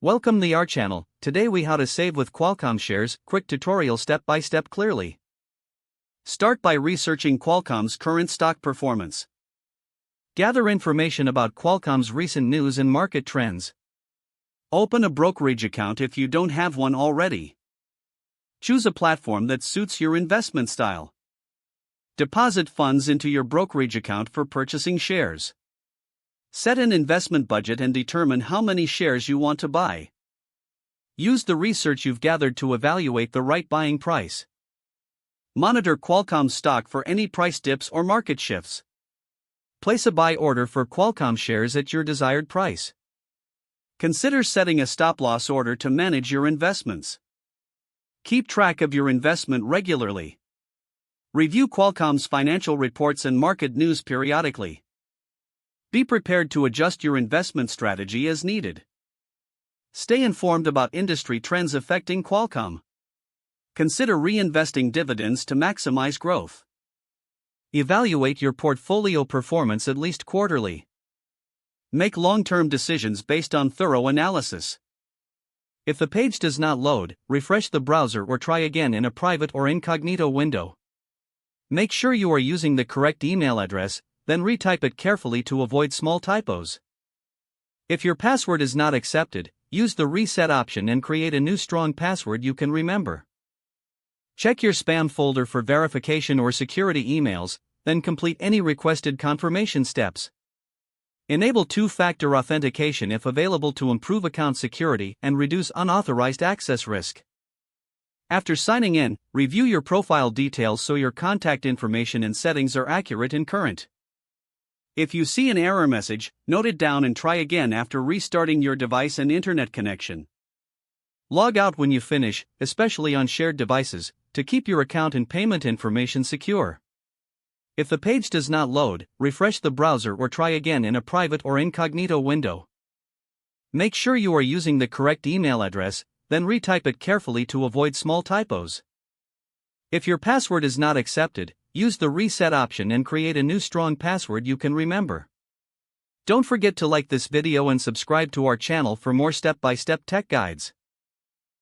Welcome to our channel. Today we how to save with Qualcomm shares, quick tutorial step by step clearly. Start by researching Qualcomm's current stock performance. Gather information about Qualcomm's recent news and market trends. Open a brokerage account if you don't have one already. Choose a platform that suits your investment style. Deposit funds into your brokerage account for purchasing shares. Set an investment budget and determine how many shares you want to buy. Use the research you've gathered to evaluate the right buying price. Monitor Qualcomm stock for any price dips or market shifts. Place a buy order for Qualcomm shares at your desired price. Consider setting a stop-loss order to manage your investments. Keep track of your investment regularly. Review Qualcomm's financial reports and market news periodically. Be prepared to adjust your investment strategy as needed. Stay informed about industry trends affecting Qualcomm. Consider reinvesting dividends to maximize growth. Evaluate your portfolio performance at least quarterly. Make long-term decisions based on thorough analysis. If the page does not load, refresh the browser or try again in a private or incognito window. Make sure you are using the correct email address, then retype it carefully to avoid small typos. If your password is not accepted, use the reset option and create a new strong password you can remember. Check your spam folder for verification or security emails, then complete any requested confirmation steps. Enable two-factor authentication if available to improve account security and reduce unauthorized access risk. After signing in, review your profile details so your contact information and settings are accurate and current. If you see an error message, note it down and try again after restarting your device and internet connection. Log out when you finish, especially on shared devices, to keep your account and payment information secure. If the page does not load, refresh the browser or try again in a private or incognito window. Make sure you are using the correct email address, then retype it carefully to avoid small typos. If your password is not accepted, use the reset option and create a new strong password you can remember. Don't forget to like this video and subscribe to our channel for more step-by-step tech guides.